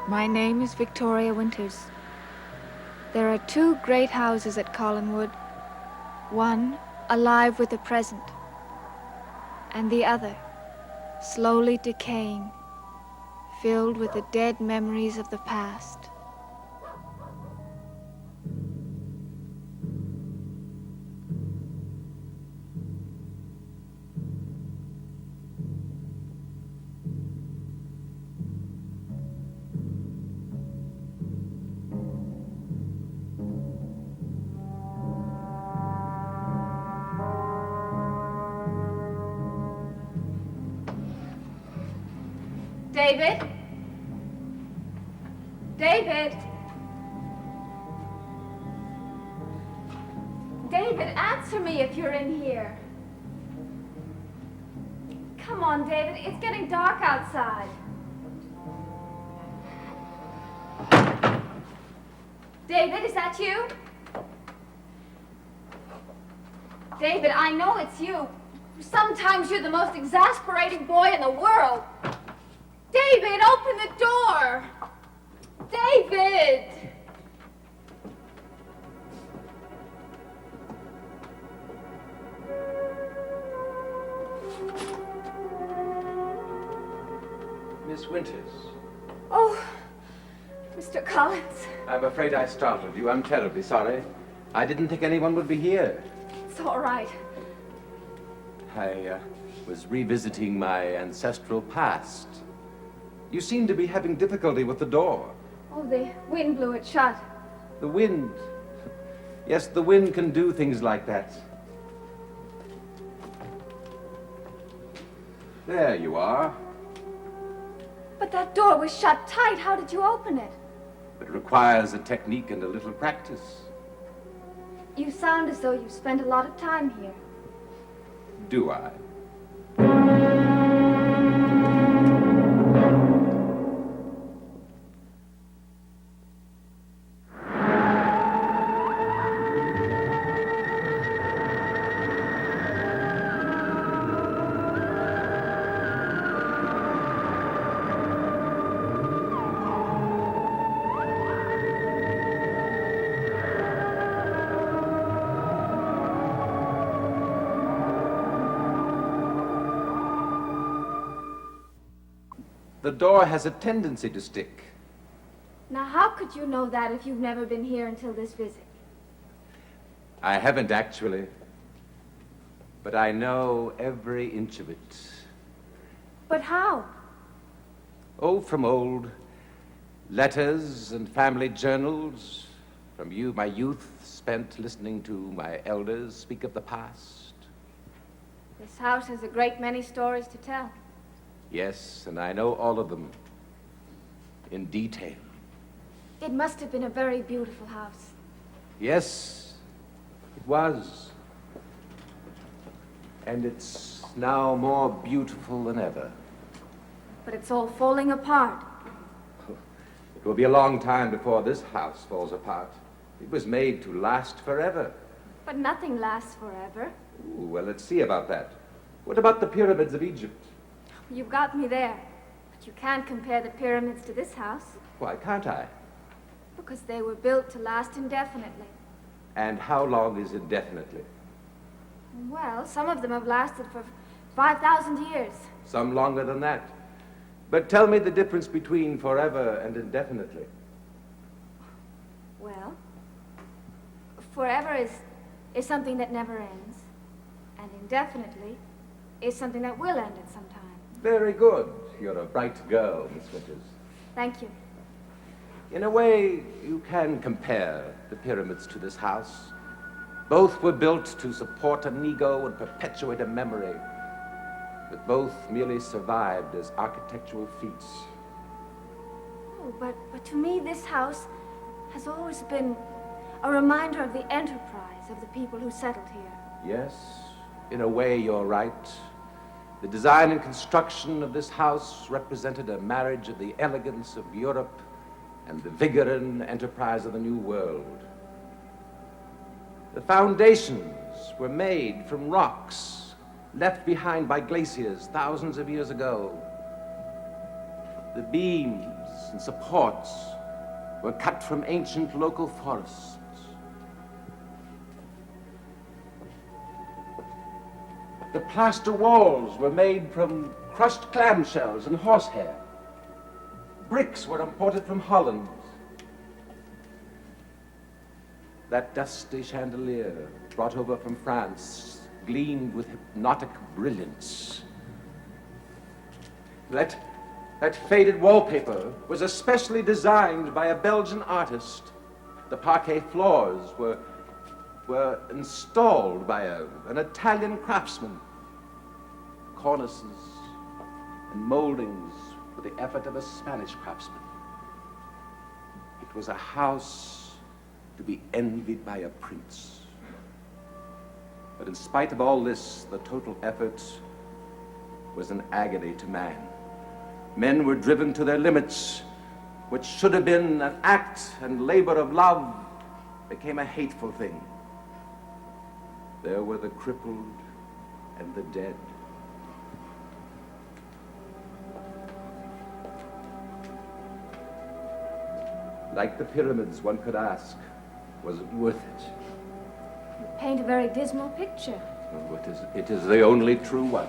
My name is Victoria Winters. There are two great houses at Collinwood. One, alive with the present, and the other, slowly decaying, filled with the dead memories of the past. David? David? David, answer me if you're in here. Come on, David, it's getting dark outside. David, is that you? David, I know it's you. Sometimes you're the most exasperating boy in the world. David, open the door! David! Miss Winters. Oh, Mr. Collins. I'm afraid I startled you. I'm terribly sorry. I didn't think anyone would be here. It's all right. I was revisiting my ancestral past. You seem to be having difficulty with the door. Oh, the wind blew it shut. The wind. Yes, the wind can do things like that. There you are. But that door was shut tight. How did you open it? It requires a technique and a little practice. You sound as though you've spent a lot of time here. Do I? The door has a tendency to stick. Now, how could you know that if you've never been here until this visit? I haven't actually, but I know every inch of it. But how? Oh, from old letters and family journals, from you, my youth spent listening to my elders speak of the past. This house has a great many stories to tell. Yes, and I know all of them in detail. It must have been a very beautiful house. Yes, it was. And it's now more beautiful than ever. But it's all falling apart. It will be a long time before this house falls apart. It was made to last forever. But nothing lasts forever. Ooh, well, let's see about that. What about the pyramids of Egypt? You got me there. But you can't compare the pyramids to this house. Why can't I? Because they were built to last indefinitely. And how long is indefinitely? Well, some of them have lasted for 5,000 years. Some longer than that. But tell me the difference between forever and indefinitely. Well, forever is something that never ends. And indefinitely is something that will end at some time. Very good. You're a bright girl, Miss Winters. Thank you. In a way, you can compare the pyramids to this house. Both were built to support an ego and perpetuate a memory, but both merely survived as architectural feats. Oh, but to me, this house has always been a reminder of the enterprise of the people who settled here. Yes, in a way, you're right. The design and construction of this house represented a marriage of the elegance of Europe and the vigor and enterprise of the New World. The foundations were made from rocks left behind by glaciers thousands of years ago. The beams and supports were cut from ancient local forests. The plaster walls were made from crushed clamshells and horsehair. Bricks were imported from Holland. That dusty chandelier, brought over from France, gleamed with hypnotic brilliance. That faded wallpaper was especially designed by a Belgian artist. The parquet floors were installed by an Italian craftsman. Cornices and moldings were the effort of a Spanish craftsman. It was a house to be envied by a prince. But in spite of all this, the total effort was an agony to man. Men were driven to their limits. What should have been an act and labor of love became a hateful thing. There were the crippled and the dead. Like the pyramids, one could ask, was it worth it? You paint a very dismal picture. Oh, it is the only true one.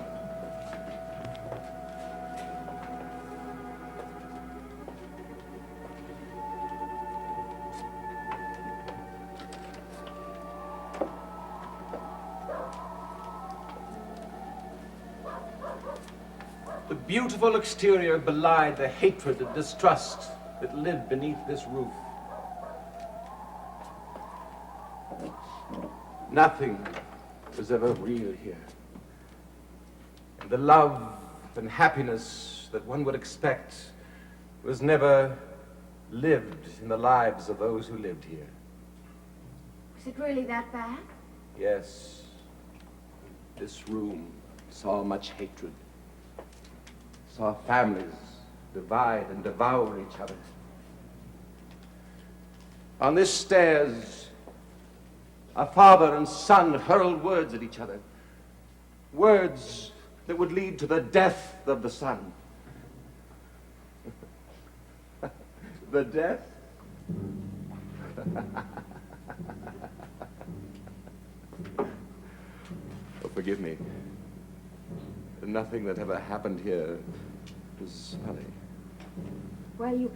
The beautiful exterior belied the hatred and distrust that lived beneath this roof. Nothing was ever real here. And the love and happiness that one would expect was never lived in the lives of those who lived here. Was it really that bad? Yes, this room saw much hatred, saw families divide and devour each other. On this stairs, a father and son hurled words at each other, words that would lead to the death of the son. The death? Oh, forgive me. Nothing that ever happened here was funny. Well,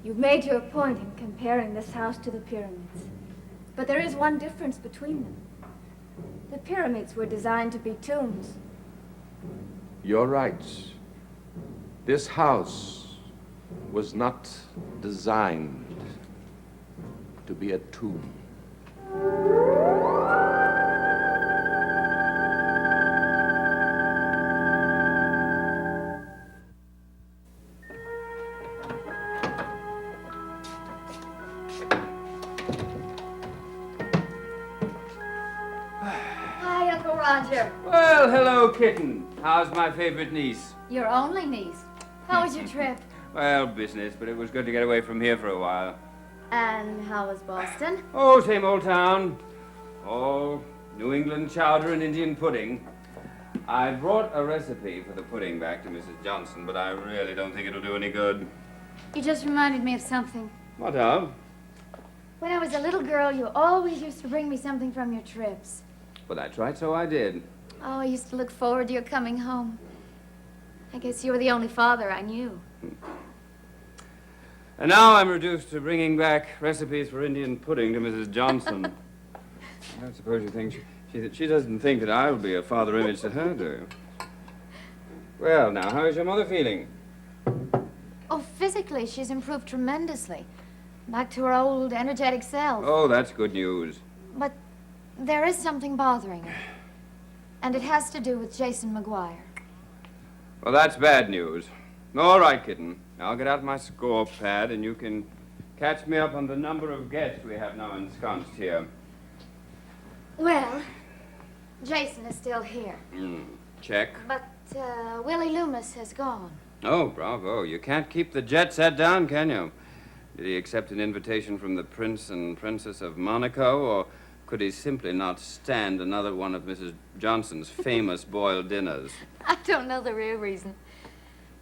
you've made your point in comparing this house to the pyramids. But there is one difference between them. The pyramids were designed to be tombs. You're right. This house was not designed to be a tomb. Hi, Uncle Roger. Well, hello, kitten. How's my favorite niece? Your only niece. How was your trip? Well, business, but it was good to get away from here for a while. And how was Boston? Oh, same old town. Oh, New England chowder and Indian pudding. I brought a recipe for the pudding back to Mrs. Johnson, but I really don't think it'll do any good. You just reminded me of something. What of? When I was a little girl, you always used to bring me something from your trips. Well, that's right, so I did. Oh, I used to look forward to your coming home. I guess you were the only father I knew. And now I'm reduced to bringing back recipes for Indian pudding to Mrs. Johnson. I suppose you think she doesn't think that I'll be a father image to her, do you? Well, now, how is your mother feeling? Oh, physically, she's improved tremendously. Back to her old, energetic self. Oh, that's good news. But there is something bothering her. And it has to do with Jason McGuire. Well, that's bad news. All right, kitten. I'll get out my score pad, and you can catch me up on the number of guests we have now ensconced here. Well, Jason is still here. Check. But Willie Loomis has gone. Oh, bravo. You can't keep the jet set down, can you? Did he accept an invitation from the Prince and Princess of Monaco, or could he simply not stand another one of Mrs. Johnson's famous boiled dinners? I don't know the real reason.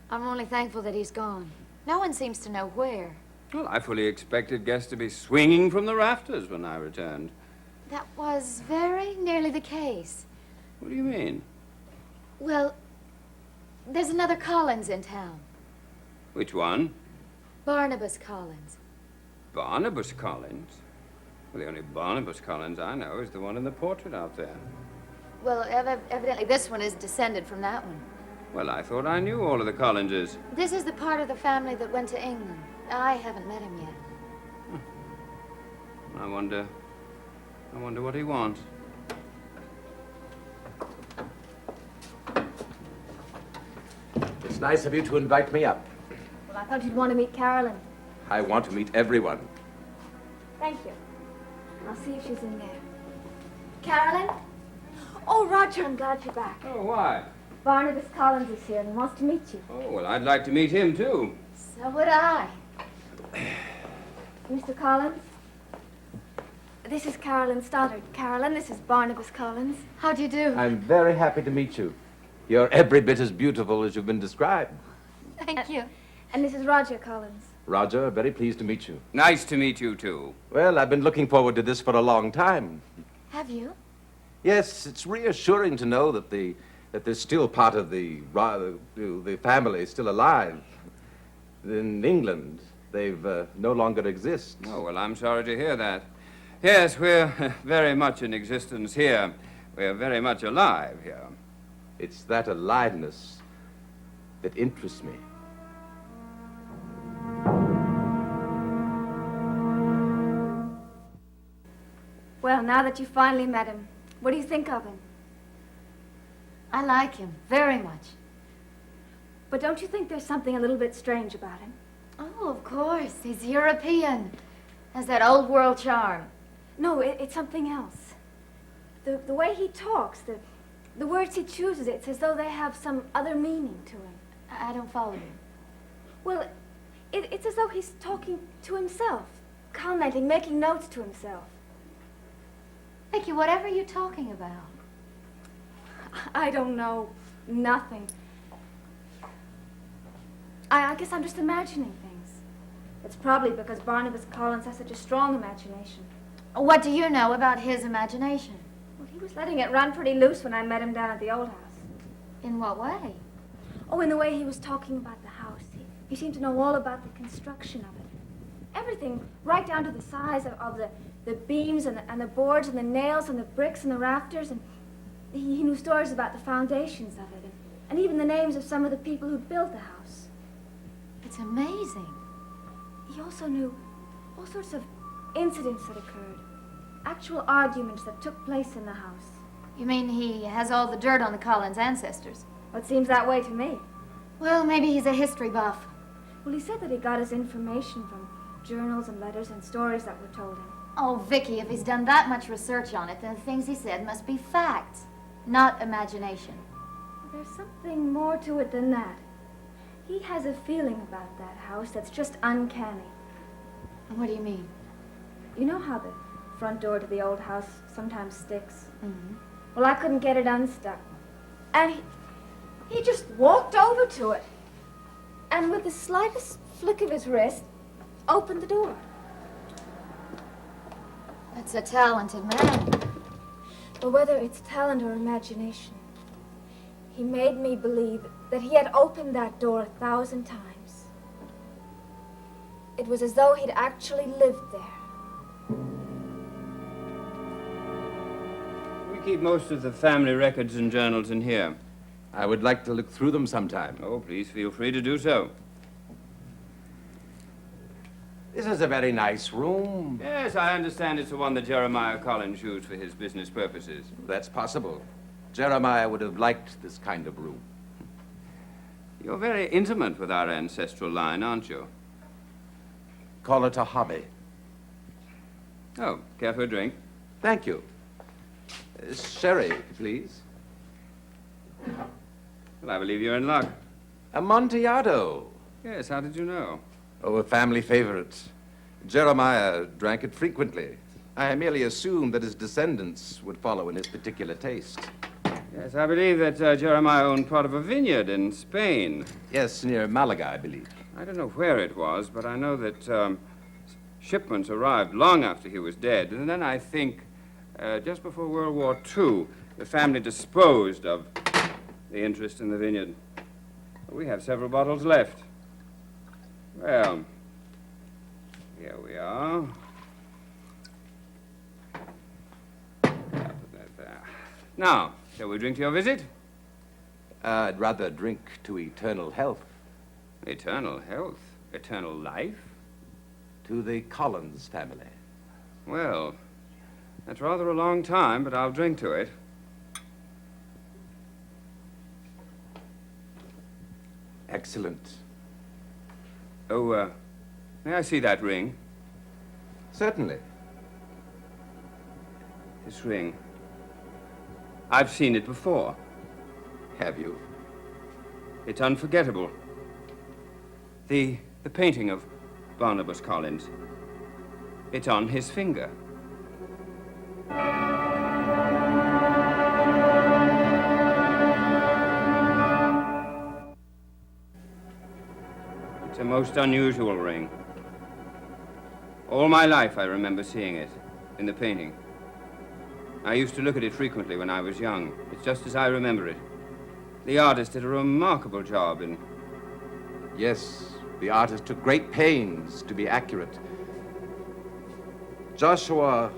I'm only thankful that he's gone. No one seems to know where. Well, I fully expected guests to be swinging from the rafters when I returned. That was very nearly the case. What do you mean? Well, there's another Collins in town. Which one? Barnabas Collins. Barnabas Collins? Well, the only Barnabas Collins I know is the one in the portrait out there. Well, evidently this one is descended from that one. Well, I thought I knew all of the Collinses. This is the part of the family that went to England. I haven't met him yet. I wonder what he wants. It's nice of you to invite me up. Well, I thought you'd want to meet Carolyn. I want to meet everyone. Thank you. I'll see if she's in there. Carolyn? Oh, Roger, I'm glad you're back. Oh, why? Barnabas Collins is here and wants to meet you. Oh, well, I'd like to meet him, too. So would I. Mr. Collins? This is Carolyn Stoddard. Carolyn, this is Barnabas Collins. How do you do? I'm very happy to meet you. You're every bit as beautiful as you've been described. Thank you. And this is Roger Collins. Roger, very pleased to meet you. Nice to meet you, too. Well, I've been looking forward to this for a long time. Have you? Yes, it's reassuring to know that there's still part of the family still alive. In England, they've no longer exist. Oh, well, I'm sorry to hear that. Yes, we're very much in existence here. We're very much alive here. It's that aliveness that interests me. Well, now that you finally met him, what do you think of him? I like him very much. But don't you think there's something a little bit strange about him? Oh, of course. He's European. Has that old world charm. No, it's something else. The way he talks, the words he chooses, it's as though they have some other meaning to him. I don't follow you. Well, it's as though he's talking to himself, commenting, making notes to himself. Vicky, whatever are you talking about? I don't know. Nothing. I guess I'm just imagining things. It's probably because Barnabas Collins has such a strong imagination. What do you know about his imagination? Well, he was letting it run pretty loose when I met him down at the old house. In what way? Oh, in the way he was talking about the house. He seemed to know all about the construction of it. Everything, right down to the size of the beams and the boards and the nails and the bricks and the rafters. And he knew stories about the foundations of it and even the names of some of the people who built the house. It's amazing. He also knew all sorts of incidents that occurred, actual arguments that took place in the house. You mean he has all the dirt on the Collins ancestors? Well, it seems that way to me. Well, maybe he's a history buff. Well, he said that he got his information from journals and letters and stories that were told him. Oh, Vicky, if he's done that much research on it, then the things he said must be facts, not imagination. Well, there's something more to it than that. He has a feeling about that house that's just uncanny. What do you mean? You know how the front door to the old house sometimes sticks? Mm-hmm. Well, I couldn't get it unstuck. And he just walked over to it. And with the slightest flick of his wrist, opened the door. That's a talented man. But whether it's talent or imagination, he made me believe that he had opened that door 1,000 times. It was as though he'd actually lived there. We keep most of the family records and journals in here. I would like to look through them sometime. Oh, please feel free to do so. This is a very nice room. Yes, I understand it's the one that Jeremiah Collins used for his business purposes. That's possible. Jeremiah would have liked this kind of room. You're very intimate with our ancestral line, aren't you? Call it a hobby. Oh, care for a drink? Thank you. Sherry, please. Well, I believe you're in luck. Amontillado. Yes, how did you know? Oh, a family favorite. Jeremiah drank it frequently. I merely assumed that his descendants would follow in his particular taste. Yes, I believe that Jeremiah owned part of a vineyard in Spain. Yes, near Malaga, I believe. I don't know where it was, but I know that shipments arrived long after he was dead. And then I think, just before World War II, the family disposed of the interest in the vineyard. We have several bottles left. Well, here we are. Yeah, put that there. Now, shall we drink to your visit? I'd rather drink to eternal health. Eternal health? Eternal life? To the Collins family. Well, that's rather a long time, but I'll drink to it. Excellent. Oh, may I see that ring? Certainly. This ring. I've seen it before. Have you? It's unforgettable. The painting of Barnabas Collins. It's on his finger. It's a most unusual ring. All my life I remember seeing it in the painting. I used to look at it frequently when I was young. It's just as I remember it. The artist did a remarkable job in... Yes, the artist took great pains to be accurate. Joshua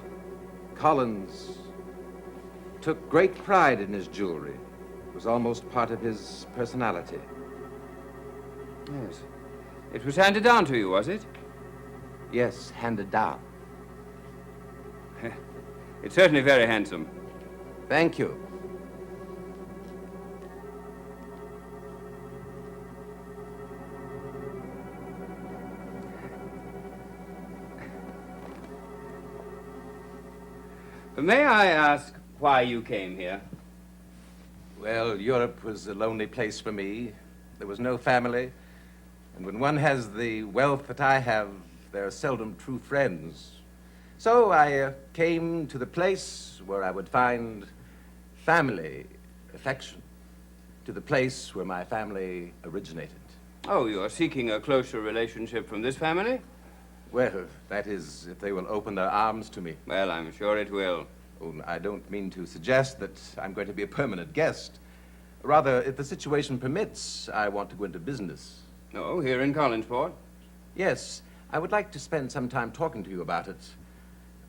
Collins took great pride in his jewelry. It was almost part of his personality. Yes. It was handed down to you, was it? Yes, handed down. It's certainly very handsome. Thank you. May I ask why you came here? Well, Europe was a lonely place for me. There was no family. And when one has the wealth that I have, there are seldom true friends. So I came to the place where I would find family, affection, to the place where my family originated. Oh, you're seeking a closer relationship from this family? Well, that is, if they will open their arms to me. Well, I'm sure it will. Oh, I don't mean to suggest that I'm going to be a permanent guest. Rather, if the situation permits, I want to go into business. Oh, here in Collinsport? Yes, I would like to spend some time talking to you about it.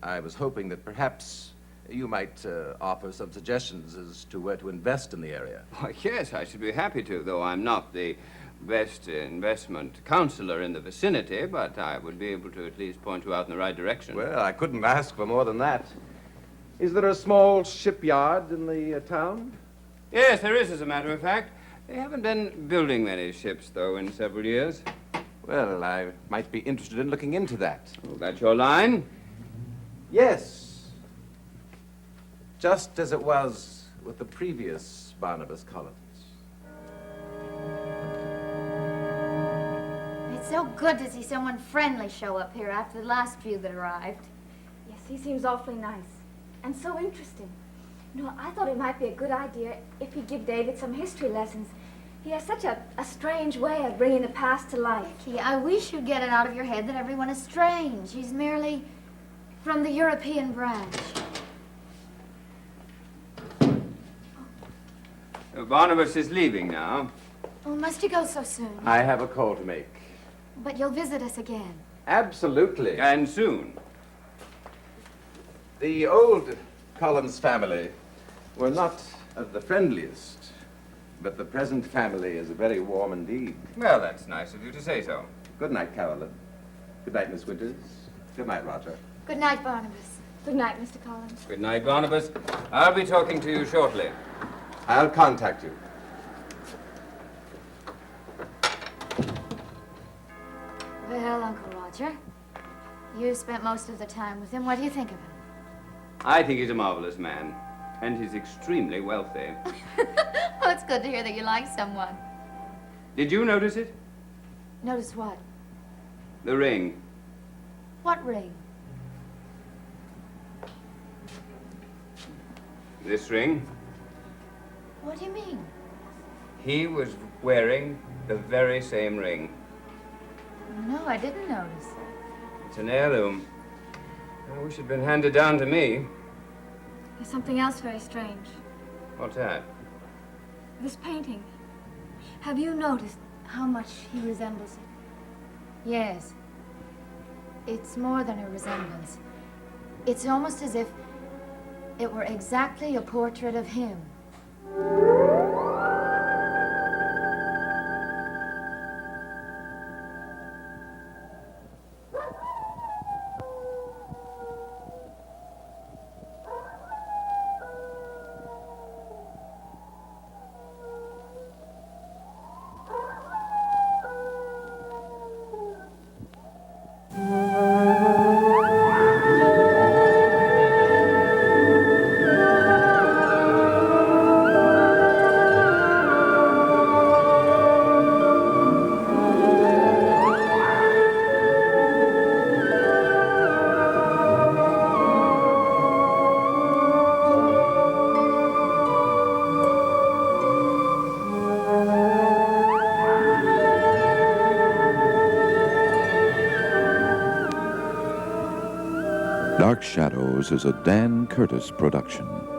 I was hoping that perhaps you might offer some suggestions as to where to invest in the area. Why, yes, I should be happy to, though I'm not the best investment counselor in the vicinity, but I would be able to at least point you out in the right direction. Well, I couldn't ask for more than that. Is there a small shipyard in the town? Yes, there is, as a matter of fact. They haven't been building many ships, though, in several years. Well, I might be interested in looking into that. Oh, that's your line? Yes. Just as it was with the previous Barnabas Collins. It's so good to see someone friendly show up here after the last few that arrived. Yes, he seems awfully nice. And so interesting. You know, I thought it might be a good idea if he'd give David some history lessons. He has such a strange way of bringing the past to life. Vicky, I wish you'd get it out of your head that everyone is strange. He's merely from the European branch. Barnabas is leaving now. Oh, must you go so soon? I have a call to make. But you'll visit us again. Absolutely. And soon. The old Collins family were not of the friendliest, but the present family is very warm indeed. Well, that's nice of you to say so. Good night, Carolyn. Good night, Miss Winters. Good night, Roger. Good night, Barnabas. Good night, Mr. Collins. Good night, Barnabas. I'll be talking to you shortly. I'll contact you. Well, Uncle Roger, you spent most of the time with him. What do you think of him? I think he's a marvelous man, and he's extremely wealthy. Oh, it's good to hear that you like someone. Did you notice it? Notice what? The ring. What ring? This ring. What do you mean? He was wearing the very same ring. I didn't notice. It's an heirloom. I wish it'd been handed down to me. There's something else very strange. What's that? This painting. Have you noticed how much he resembles it? Yes. It's more than a resemblance. It's almost as if it were exactly a portrait of him. Dark Shadows is a Dan Curtis production.